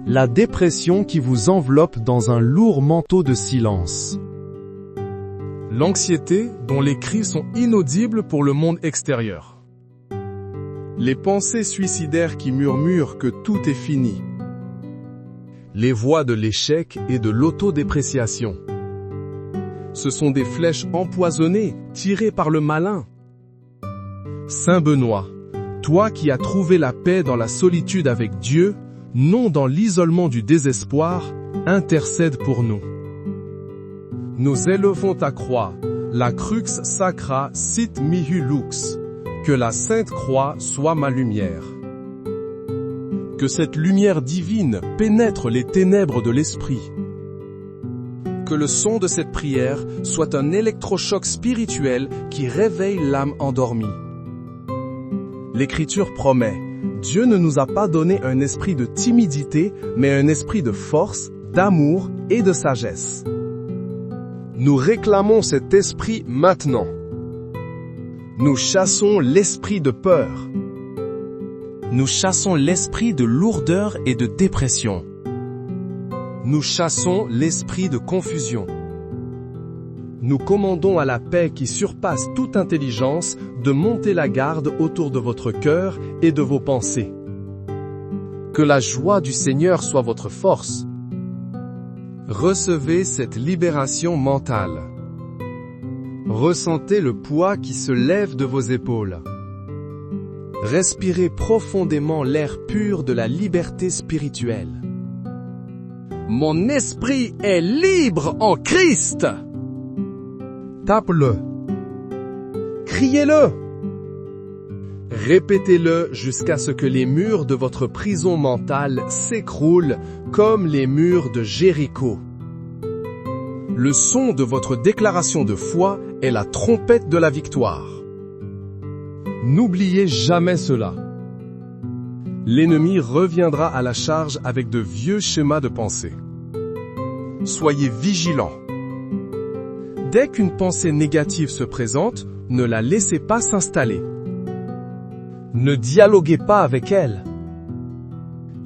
La dépression qui vous enveloppe dans un lourd manteau de silence. L'anxiété dont les cris sont inaudibles pour le monde extérieur. Les pensées suicidaires qui murmurent que tout est fini. Les voix de l'échec et de l'autodépréciation. Ce sont des flèches empoisonnées tirées par le malin. Saint Benoît, toi qui as trouvé la paix dans la solitude avec Dieu, non dans l'isolement du désespoir, intercède pour nous. Nous élevons ta croix, la crux sacra sit mihi lux, que la sainte croix soit ma lumière. Que cette lumière divine pénètre les ténèbres de l'esprit. Que le son de cette prière soit un électrochoc spirituel qui réveille l'âme endormie. L'Écriture promet, Dieu ne nous a pas donné un esprit de timidité, mais un esprit de force, d'amour et de sagesse. Nous réclamons cet esprit maintenant. Nous chassons l'esprit de peur. Nous chassons l'esprit de lourdeur et de dépression. Nous chassons l'esprit de confusion. Nous commandons à la paix qui surpasse toute intelligence de monter la garde autour de votre cœur et de vos pensées. Que la joie du Seigneur soit votre force. Recevez cette libération mentale. Ressentez le poids qui se lève de vos épaules. Respirez profondément l'air pur de la liberté spirituelle. Mon esprit est libre en Christ. Tape-le. Criez-le. Répétez-le jusqu'à ce que les murs de votre prison mentale s'écroulent comme les murs de Jéricho. Le son de votre déclaration de foi est la trompette de la victoire. N'oubliez jamais cela. L'ennemi reviendra à la charge avec de vieux schémas de pensée. Soyez vigilants. Dès qu'une pensée négative se présente, ne la laissez pas s'installer. Ne dialoguez pas avec elle.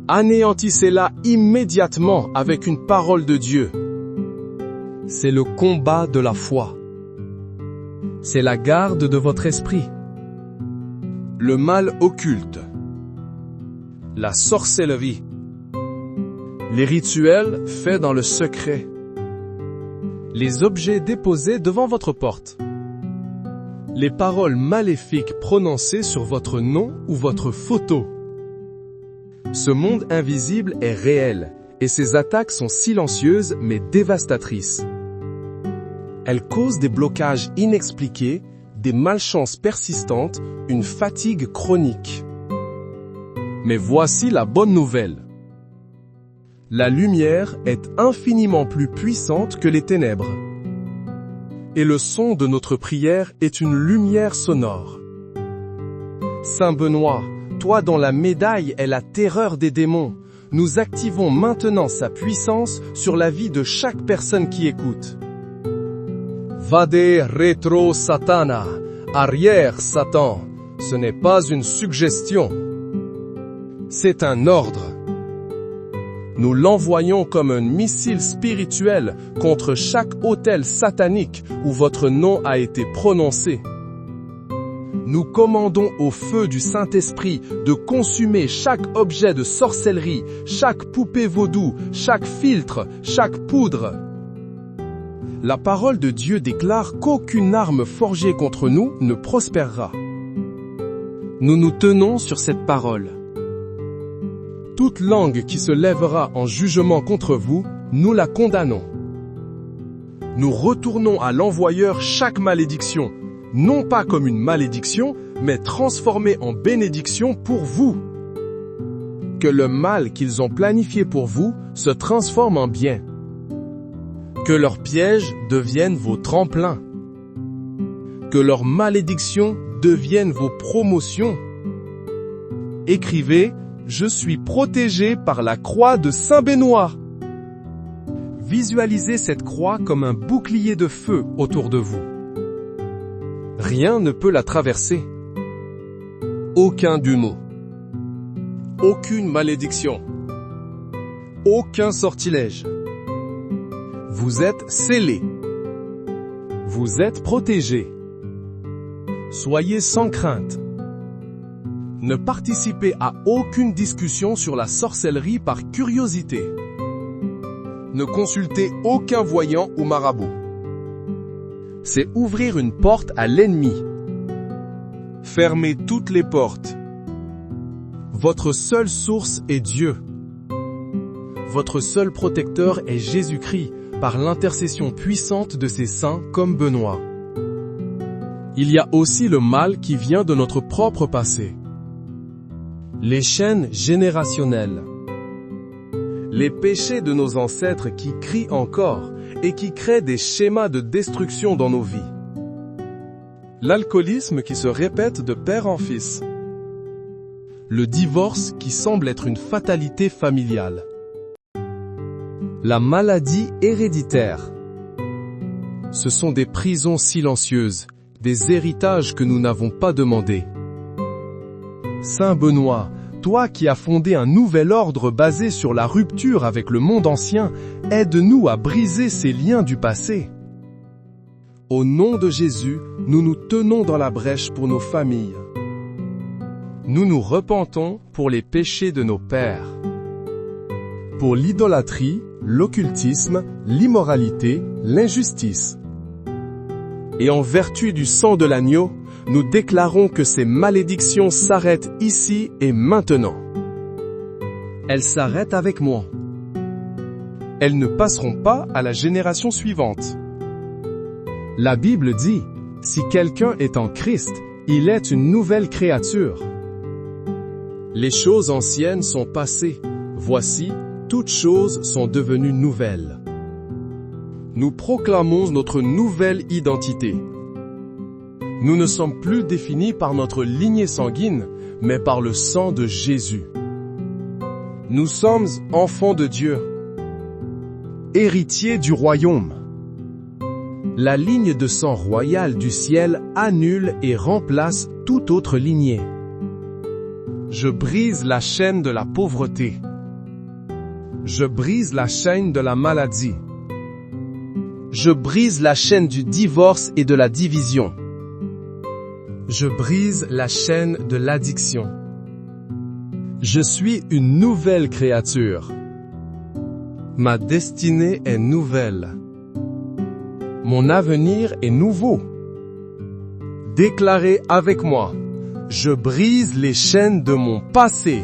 Anéantissez-la immédiatement avec une parole de Dieu. C'est le combat de la foi. C'est la garde de votre esprit. Le mal occulte. La sorcellerie. Les rituels faits dans le secret. Les objets déposés devant votre porte. Les paroles maléfiques prononcées sur votre nom ou votre photo. Ce monde invisible est réel et ses attaques sont silencieuses mais dévastatrices. Elles causent des blocages inexpliqués, des malchances persistantes, une fatigue chronique. Mais voici la bonne nouvelle. La lumière est infiniment plus puissante que les ténèbres. Et le son de notre prière est une lumière sonore. Saint Benoît, toi dont la médaille est la terreur des démons, nous activons maintenant sa puissance sur la vie de chaque personne qui écoute. Vade retro Satana, arrière Satan, ce n'est pas une suggestion. C'est un ordre. Nous l'envoyons comme un missile spirituel contre chaque autel satanique où votre nom a été prononcé. Nous commandons au feu du Saint-Esprit de consumer chaque objet de sorcellerie, chaque poupée vaudou, chaque filtre, chaque poudre. La parole de Dieu déclare qu'aucune arme forgée contre nous ne prospérera. Nous nous tenons sur cette parole. Toute langue qui se lèvera en jugement contre vous, nous la condamnons. Nous retournons à l'envoyeur chaque malédiction, non pas comme une malédiction, mais transformée en bénédiction pour vous. Que le mal qu'ils ont planifié pour vous se transforme en bien. Que leurs pièges deviennent vos tremplins. Que leurs malédictions deviennent vos promotions. Écrivez « Je suis protégé par la croix de Saint Benoît ». Visualisez cette croix comme un bouclier de feu autour de vous. Rien ne peut la traverser. Aucun démon. Aucune malédiction. Aucun sortilège. Vous êtes scellés. Vous êtes protégés. Soyez sans crainte. Ne participez à aucune discussion sur la sorcellerie par curiosité. Ne consultez aucun voyant ou marabout. C'est ouvrir une porte à l'ennemi. Fermez toutes les portes. Votre seule source est Dieu. Votre seul protecteur est Jésus-Christ, par l'intercession puissante de ses saints comme Benoît. Il y a aussi le mal qui vient de notre propre passé. Les chaînes générationnelles. Les péchés de nos ancêtres qui crient encore et qui créent des schémas de destruction dans nos vies. L'alcoolisme qui se répète de père en fils. Le divorce qui semble être une fatalité familiale. La maladie héréditaire. Ce sont des prisons silencieuses, des héritages que nous n'avons pas demandés. Saint Benoît, toi qui as fondé un nouvel ordre basé sur la rupture avec le monde ancien, aide-nous à briser ces liens du passé. Au nom de Jésus, nous nous tenons dans la brèche pour nos familles. Nous nous repentons pour les péchés de nos pères. Pour l'idolâtrie, l'occultisme, l'immoralité, l'injustice. Et en vertu du sang de l'agneau, nous déclarons que ces malédictions s'arrêtent ici et maintenant. Elles s'arrêtent avec moi. Elles ne passeront pas à la génération suivante. La Bible dit, si quelqu'un est en Christ, il est une nouvelle créature. Les choses anciennes sont passées. Voici, toutes choses sont devenues nouvelles. Nous proclamons notre nouvelle identité. Nous ne sommes plus définis par notre lignée sanguine, mais par le sang de Jésus. Nous sommes enfants de Dieu, héritiers du royaume. La ligne de sang royal du ciel annule et remplace toute autre lignée. Je brise la chaîne de la pauvreté. Je brise la chaîne de la maladie. Je brise la chaîne du divorce et de la division. Je brise la chaîne de l'addiction. Je suis une nouvelle créature. Ma destinée est nouvelle. Mon avenir est nouveau. Déclarez avec moi. Je brise les chaînes de mon passé.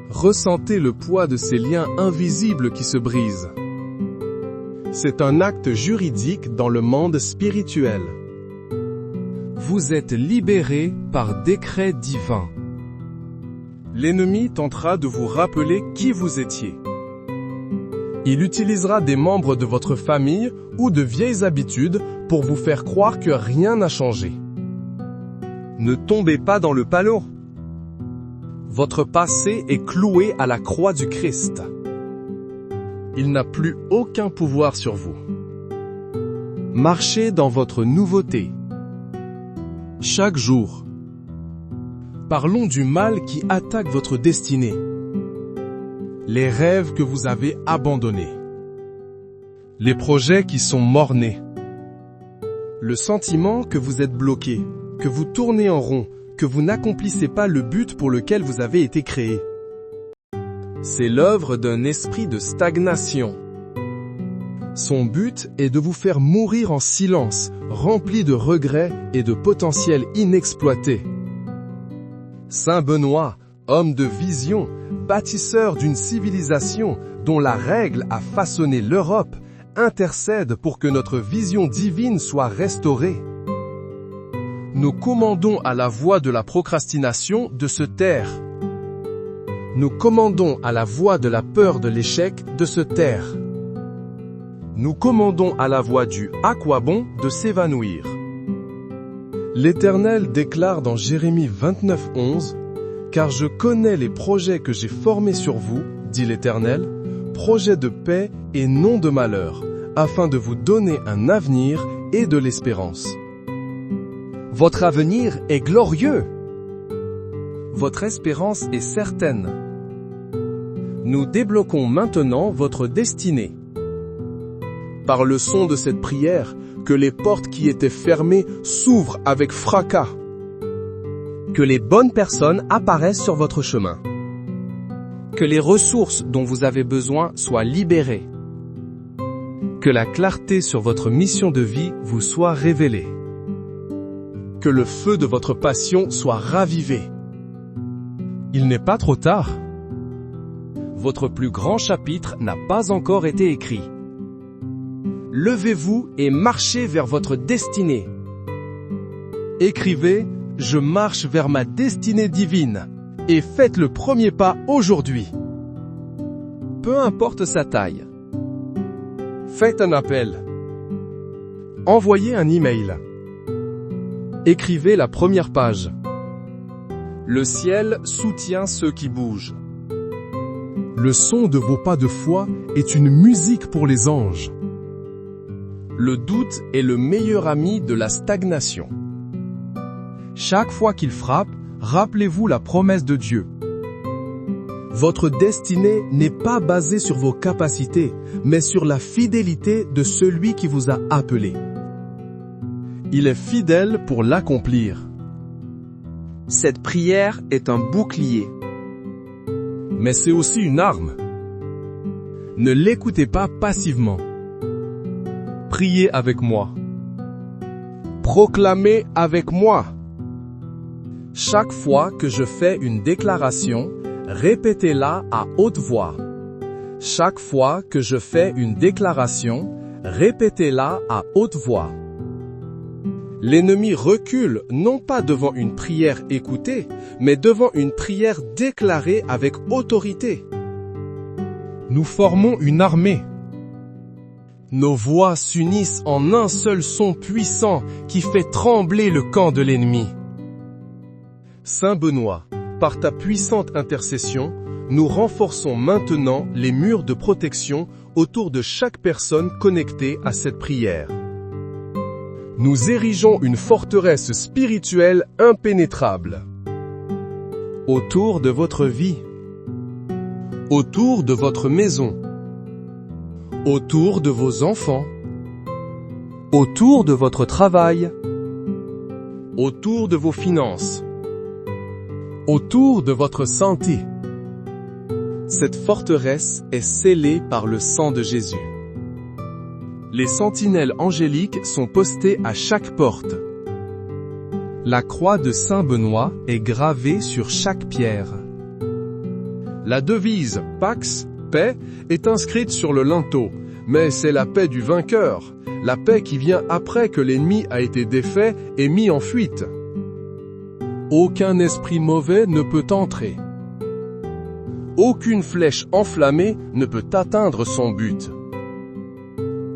Ressentez le poids de ces liens invisibles qui se brisent. C'est un acte juridique dans le monde spirituel. Vous êtes libéré par décret divin. L'ennemi tentera de vous rappeler qui vous étiez. Il utilisera des membres de votre famille ou de vieilles habitudes pour vous faire croire que rien n'a changé. Ne tombez pas dans le panneau. Votre passé est cloué à la croix du Christ. Il n'a plus aucun pouvoir sur vous. Marchez dans votre nouveauté. Chaque jour, parlons du mal qui attaque votre destinée. Les rêves que vous avez abandonnés. Les projets qui sont mort-nés. Le sentiment que vous êtes bloqué, que vous tournez en rond, que vous n'accomplissez pas le but pour lequel vous avez été créé. C'est l'œuvre d'un esprit de stagnation. Son but est de vous faire mourir en silence, rempli de regrets et de potentiel inexploité. Saint Benoît, homme de vision, bâtisseur d'une civilisation dont la règle a façonné l'Europe, intercède pour que notre vision divine soit restaurée. Nous commandons à la voix de la procrastination de se taire. Nous commandons à la voix de la peur de l'échec de se taire. Nous commandons à la voix du « à quoi bon » de s'évanouir. L'Éternel déclare dans Jérémie 29:11 « Car je connais les projets que j'ai formés sur vous, dit l'Éternel, projets de paix et non de malheur, afin de vous donner un avenir et de l'espérance. » Votre avenir est glorieux. Votre espérance est certaine. Nous débloquons maintenant votre destinée. Par le son de cette prière, que les portes qui étaient fermées s'ouvrent avec fracas. Que les bonnes personnes apparaissent sur votre chemin. Que les ressources dont vous avez besoin soient libérées. Que la clarté sur votre mission de vie vous soit révélée. Que le feu de votre passion soit ravivé. Il n'est pas trop tard. Votre plus grand chapitre n'a pas encore été écrit. Levez-vous et marchez vers votre destinée. Écrivez « Je marche vers ma destinée divine » et faites le premier pas aujourd'hui. Peu importe sa taille. Faites un appel. Envoyez un email. Écrivez la première page. Le ciel soutient ceux qui bougent. Le son de vos pas de foi est une musique pour les anges. Le doute est le meilleur ami de la stagnation. Chaque fois qu'il frappe, rappelez-vous la promesse de Dieu. Votre destinée n'est pas basée sur vos capacités, mais sur la fidélité de celui qui vous a appelé. Il est fidèle pour l'accomplir. Cette prière est un bouclier. Mais c'est aussi une arme. Ne l'écoutez pas passivement. Priez avec moi. Proclamez avec moi. Chaque fois que je fais une déclaration, répétez-la à haute voix. Chaque fois que je fais une déclaration, répétez-la à haute voix. L'ennemi recule non pas devant une prière écoutée, mais devant une prière déclarée avec autorité. Nous formons une armée. Nos voix s'unissent en un seul son puissant qui fait trembler le camp de l'ennemi. Saint Benoît, par ta puissante intercession, nous renforçons maintenant les murs de protection autour de chaque personne connectée à cette prière. Nous érigeons une forteresse spirituelle impénétrable. autour de votre vie, autour de votre maison, autour de vos enfants, autour de votre travail, autour de vos finances, autour de votre santé. Cette forteresse est scellée par le sang de Jésus. Les sentinelles angéliques sont postées à chaque porte. La croix de Saint Benoît est gravée sur chaque pierre. La devise « Pax, paix » est inscrite sur le linteau, mais c'est la paix du vainqueur, la paix qui vient après que l'ennemi a été défait et mis en fuite. Aucun esprit mauvais ne peut entrer. Aucune flèche enflammée ne peut atteindre son but.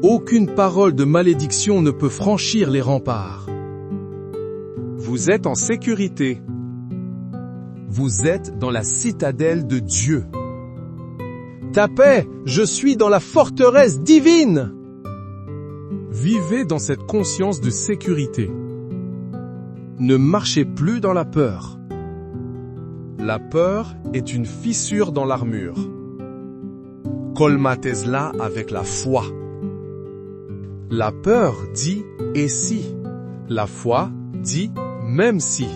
Aucune parole de malédiction ne peut franchir les remparts. Vous êtes en sécurité. Vous êtes dans la citadelle de Dieu. Tapez, je suis dans la forteresse divine. Vivez dans cette conscience de sécurité. Ne marchez plus dans la peur. La peur est une fissure dans l'armure. Colmatez-la avec la foi. La peur dit « et si ». La foi dit « même si ».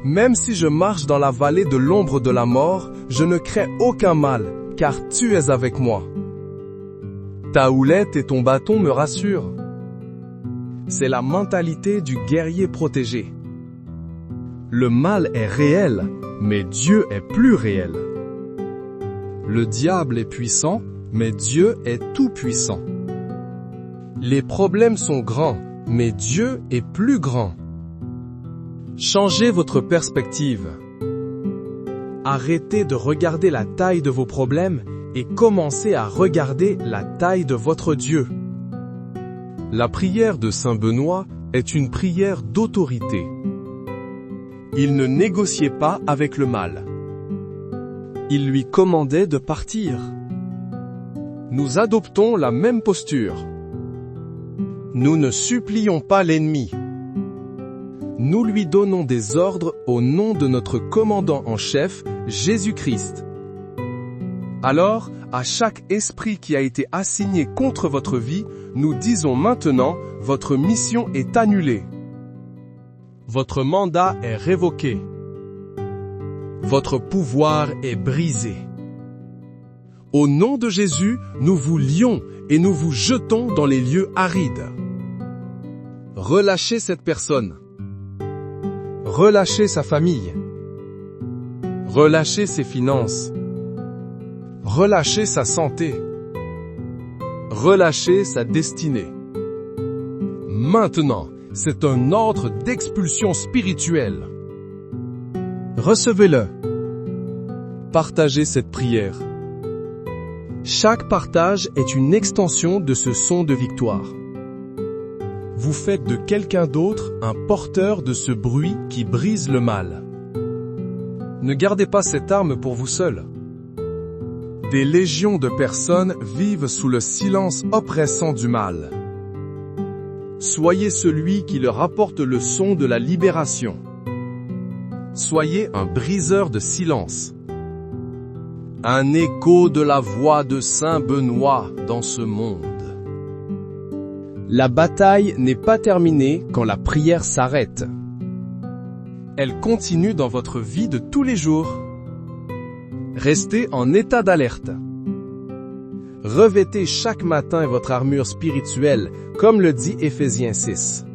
Même si je marche dans la vallée de l'ombre de la mort, je ne crains aucun mal, car tu es avec moi. Ta houlette et ton bâton me rassurent. C'est la mentalité du guerrier protégé. Le mal est réel, mais Dieu est plus réel. Le diable est puissant, mais Dieu est tout puissant. Les problèmes sont grands, mais Dieu est plus grand. Changez votre perspective. Arrêtez de regarder la taille de vos problèmes et commencez à regarder la taille de votre Dieu. La prière de Saint Benoît est une prière d'autorité. Il ne négociait pas avec le mal. Il lui commandait de partir. Nous adoptons la même posture. Nous ne supplions pas l'ennemi. Nous lui donnons des ordres au nom de notre commandant en chef, Jésus-Christ. Alors, à chaque esprit qui a été assigné contre votre vie, nous disons maintenant, votre mission est annulée. Votre mandat est révoqué. Votre pouvoir est brisé. Au nom de Jésus, nous vous lions et nous vous jetons dans les lieux arides. Relâchez cette personne. Relâchez sa famille. Relâchez ses finances. Relâchez sa santé. Relâchez sa destinée. Maintenant, c'est un ordre d'expulsion spirituelle. Recevez-le. Partagez cette prière. Chaque partage est une extension de ce son de victoire. Vous faites de quelqu'un d'autre un porteur de ce bruit qui brise le mal. Ne gardez pas cette arme pour vous seul. Des légions de personnes vivent sous le silence oppressant du mal. Soyez celui qui leur apporte le son de la libération. Soyez un briseur de silence. Un écho de la voix de Saint Benoît dans ce monde. La bataille n'est pas terminée quand la prière s'arrête. Elle continue dans votre vie de tous les jours. Restez en état d'alerte. Revêtez chaque matin votre armure spirituelle, comme le dit Éphésiens 6.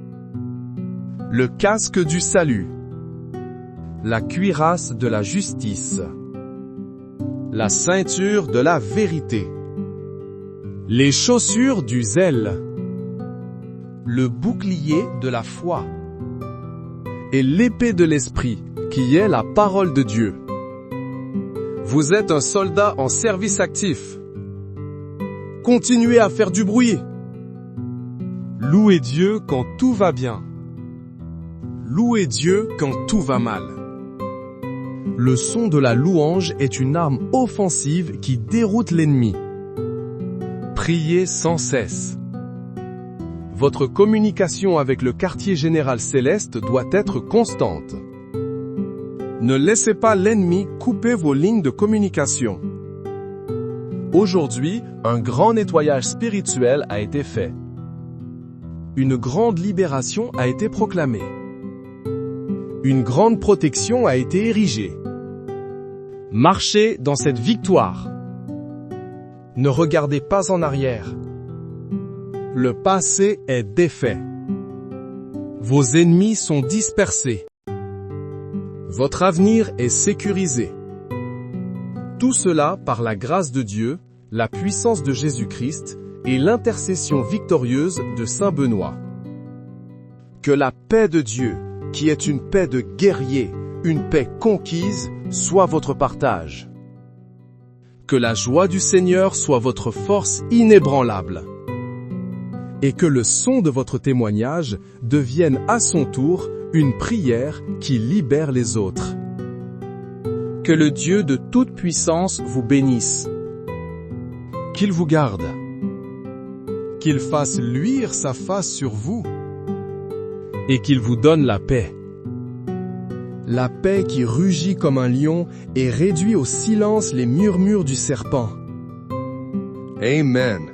Le casque du salut. La cuirasse de la justice. La ceinture de la vérité. Les chaussures du zèle. Le bouclier de la foi. Et l'épée de l'esprit, qui est la parole de Dieu. Vous êtes un soldat en service actif. Continuez à faire du bruit. Louez Dieu quand tout va bien. Louez Dieu quand tout va mal. Le son de la louange est une arme offensive qui déroute l'ennemi. Priez sans cesse. Votre communication avec le quartier général céleste doit être constante. Ne laissez pas l'ennemi couper vos lignes de communication. Aujourd'hui, un grand nettoyage spirituel a été fait. Une grande libération a été proclamée. Une grande protection a été érigée. Marchez dans cette victoire. Ne regardez pas en arrière. Le passé est défait. Vos ennemis sont dispersés. Votre avenir est sécurisé. Tout cela par la grâce de Dieu, la puissance de Jésus-Christ et l'intercession victorieuse de Saint Benoît. Que la paix de Dieu, qui est une paix de guerrier, une paix conquise, soit votre partage. Que la joie du Seigneur soit votre force inébranlable. Et que le son de votre témoignage devienne à son tour une prière qui libère les autres. Que le Dieu de toute puissance vous bénisse. Qu'il vous garde. Qu'il fasse luire sa face sur vous. Et qu'il vous donne la paix. La paix qui rugit comme un lion et réduit au silence les murmures du serpent. Amen.